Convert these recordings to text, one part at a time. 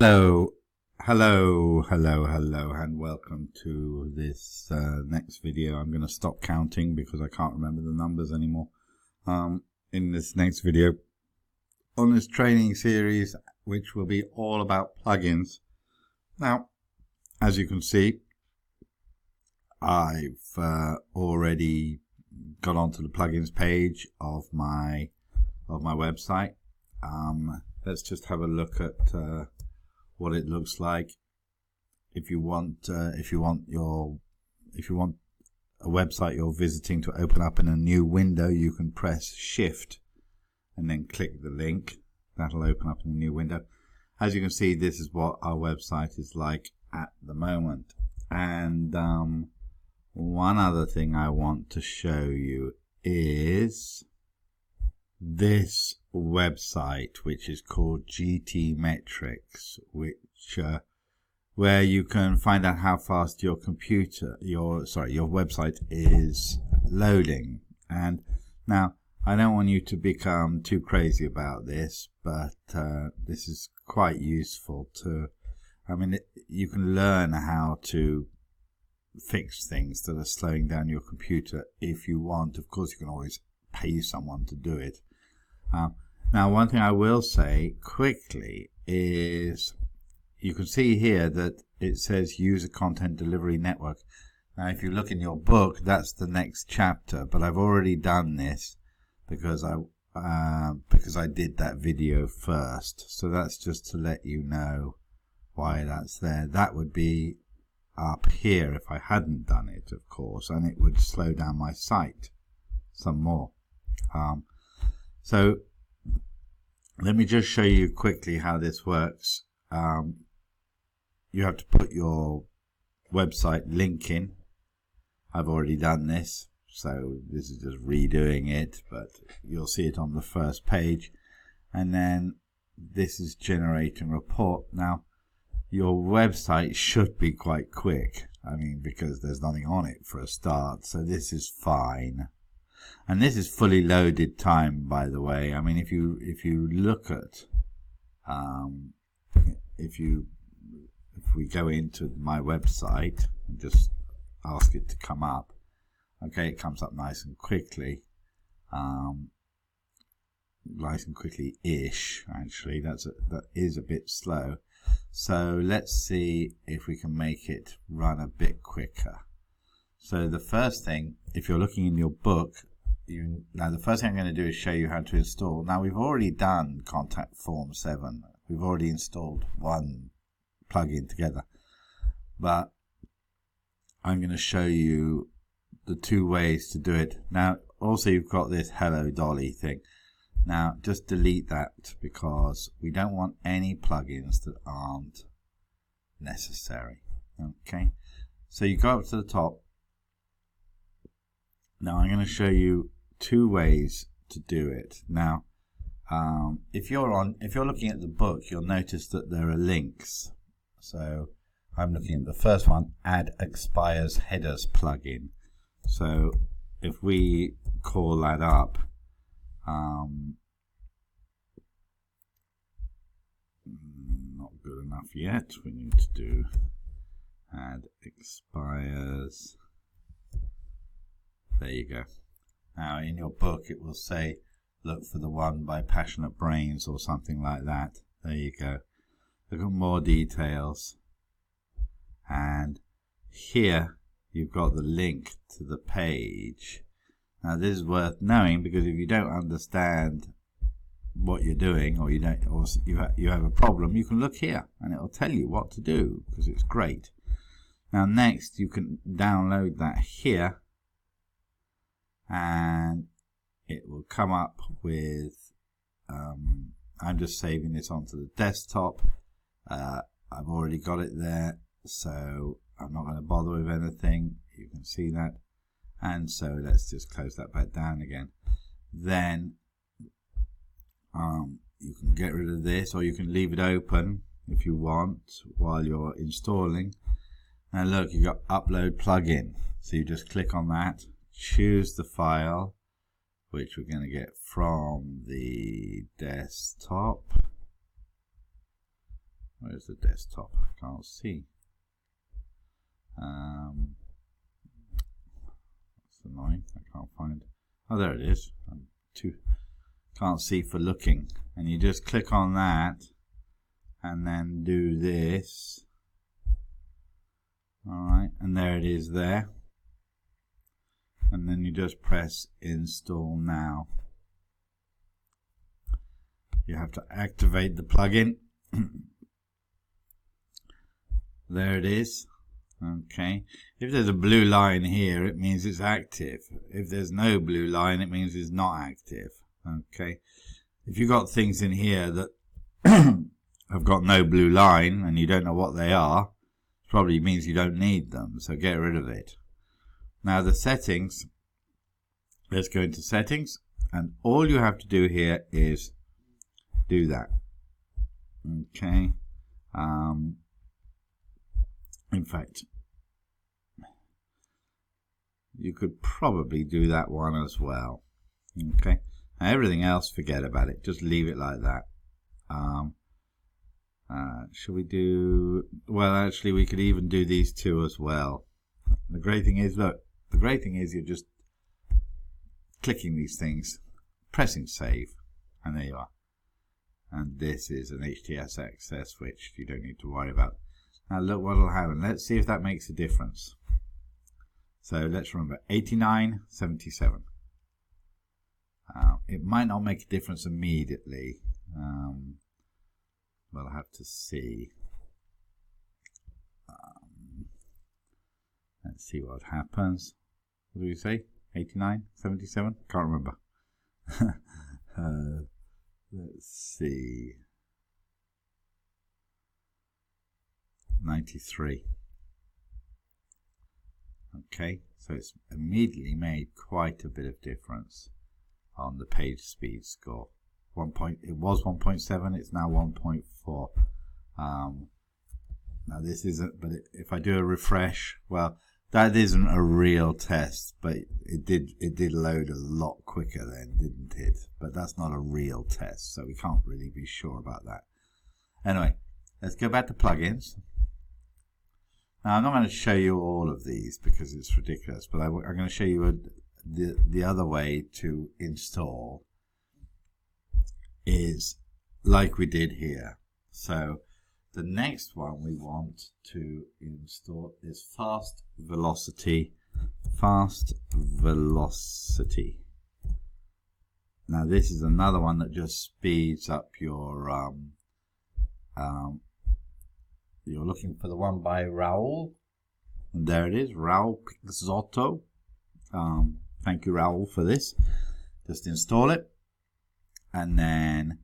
Hello, hello, and welcome to this next video. I'm going to stop counting because I can't remember the numbers anymore. In this next video, on this training series, which will be all about plugins. Now, as you can see, I've already got onto the plugins page of my website. Let's just have a look at what it looks like. If you want a website you're visiting to open up in a new window, you can press Shift and then click the link. That'll open up in a new window. As you can see, this is what our website is like at the moment. And one other thing I want to show you is this website, which is called GT Metrics, which where you can find out how fast your website is loading. And now, I don't want you to become too crazy about this, but this is quite useful you can learn how to fix things that are slowing down your computer if you want. Of course, you can always pay someone to do it. Now, one thing I will say quickly is you can see here that it says User Content Delivery Network. Now, if you look in your book, that's the next chapter, but I've already done this because I did that video first. So that's just to let you know why that's there. That would be up here if I hadn't done it, of course, and it would slow down my site some more. So let me just show you quickly how this works. You have to put your website link in. I've already done this, so this is just redoing it, but you'll see it on the first page. And then this is generate and report. Now, your website should be quite quick, because there's nothing on it for a start, so this is fine. And this is fully loaded time, by the way. If you look at if we go into my website and just ask it to come up, okay, it comes up nice and quickly, ish. Actually, that is a bit slow. So let's see if we can make it run a bit quicker. So the first thing, if you're looking in your book, the first thing I'm going to do is show you how to install. Now, we've already done Contact Form 7. We've already installed one plugin together. But I'm going to show you the two ways to do it. Now, also you've got this Hello Dolly thing. Now, just delete that because we don't want any plugins that aren't necessary. Okay, so you go up to the top. Now, I'm going to show you two ways to do it. Now, if you're looking at the book, you'll notice that there are links. So I'm looking at the first one, Add Expires Headers plugin. So if we call that up, not good enough yet. We need to do Add Expires. There you go. Now, in your book, it will say, look for the one by Passionate Brains or something like that. There you go. Look at more details. And here, you've got the link to the page. Now, this is worth knowing because if you don't understand what you're doing, or you have a problem, you can look here and it'll tell you what to do because it's great. Now, next, you can download that here. And it will come up with, I'm just saving this onto the desktop. I've already got it there, so I'm not going to bother with anything. You can see that. And so let's just close that back down again. Then you can get rid of this, or you can leave it open if you want while you're installing. Now look, you've got Upload Plugin. So you just click on that. Choose the file, which we're going to get from the desktop. Where's the desktop? I can't see. That's annoying. I can't find. Oh, there it is. Can't see for looking. And you just click on that and then do this. Alright, and there it is there. And then you just press install now. You have to activate the plugin. There it is. Okay. If there's a blue line here, it means it's active. If there's no blue line, it means it's not active. Okay. If you've got things in here that have got no blue line and you don't know what they are, it probably means you don't need them. So get rid of it. Now the settings. Let's go into settings, and all you have to do here is do that. Okay. In fact, you could probably do that one as well. Okay. Now everything else, forget about it. Just leave it like that. Should we do? Well, actually, we could even do these two as well. The great thing is, look. The great thing is you're just clicking these things, pressing save, and there you are. And this is an HTS access switch you don't need to worry about. Now look what will happen. Let's see if that makes a difference. So let's remember 8977. It might not make a difference immediately. We'll have to see. Let's see what happens. What do you say? 89, 77? Can't remember. Let's see. 93. Okay, so it's immediately made quite a bit of difference on the page speed score. It was 1.7, it's now 1.4. Now this isn't, but if I do a refresh, well, that isn't a real test, but it did load a lot quicker then, didn't it? But that's not a real test, so we can't really be sure about that. Anyway, let's go back to plugins. Now I'm not going to show you all of these because it's ridiculous, but I'm going to show you the other way to install is like we did here. So the next one we want to install is Fast Velocity. Now this is another one that just speeds up your you're looking for the one by Raul, and there it is, Raul Pixotto. Thank you, Raul, for this. Just install it and then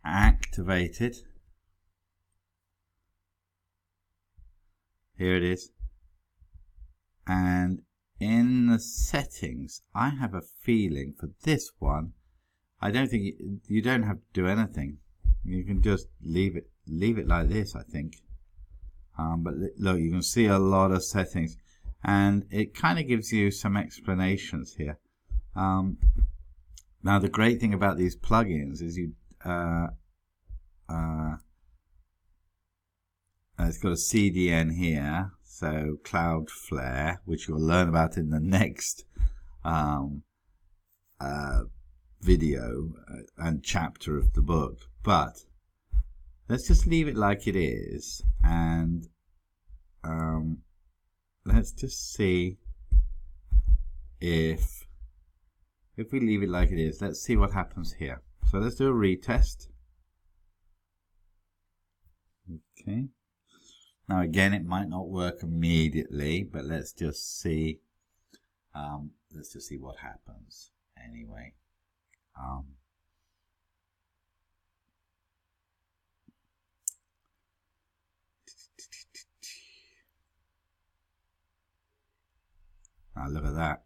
activate it. Here it is. And in the settings, I have a feeling for this one, I don't think you don't have to do anything. You can just leave it like this, I think. But look, you can see a lot of settings, and it kind of gives you some explanations here. Now the great thing about these plugins is it's got a CDN here, so Cloudflare, which you'll learn about in the next video and chapter of the book. But let's just leave it like it is, and let's just see if we leave it like it is. Let's see what happens here. So let's do a retest. Okay. Now again, it might not work immediately, but let's just see. Let's just see what happens. Anyway. Now look at that.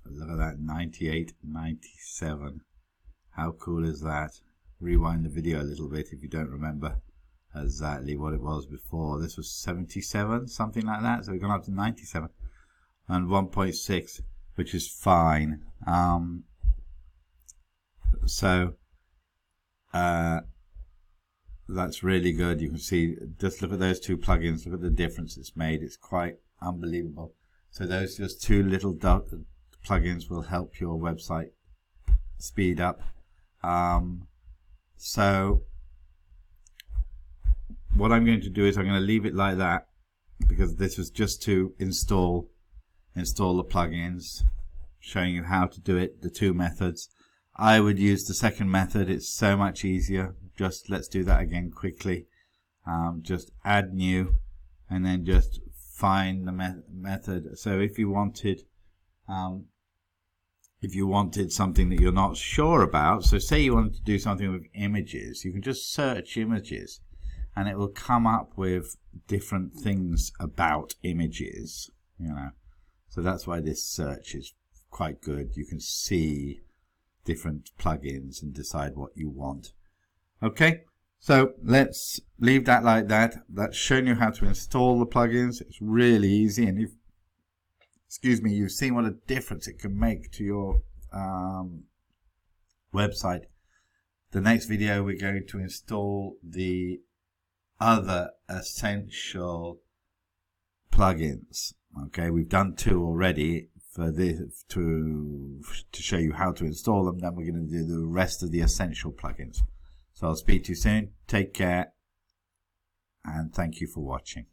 Look at that, 98, 97. How cool is that? Rewind the video a little bit if you don't remember exactly what it was before. This was 77, something like that. So we've gone up to 97 and 1.6, which is fine. So that's really good. You can see, just look at those two plugins, look at the difference it's made. It's quite unbelievable. So those just two little plugins will help your website speed up. So what I'm going to do is I'm going to leave it like that, because this was just to install the plugins, showing you how to do it, the two methods. I would use the second method. It's so much easier. Just let's do that again quickly. Just add new, and then just find the method. So if you wanted something that you're not sure about, so say you wanted to do something with images, you can just search images and it will come up with different things about images, you know. So that's why this search is quite good. You can see different plugins and decide what you want. Okay, so let's leave that like that. That's shown you how to install the plugins. It's really easy, and you've seen what a difference it can make to your website. The next video, we're going to install the other essential plugins. Okay, we've done 2 already for this to show you how to install them. Then we're going to do the rest of the essential plugins. So I'll speak to you soon. Take care, and thank you for watching.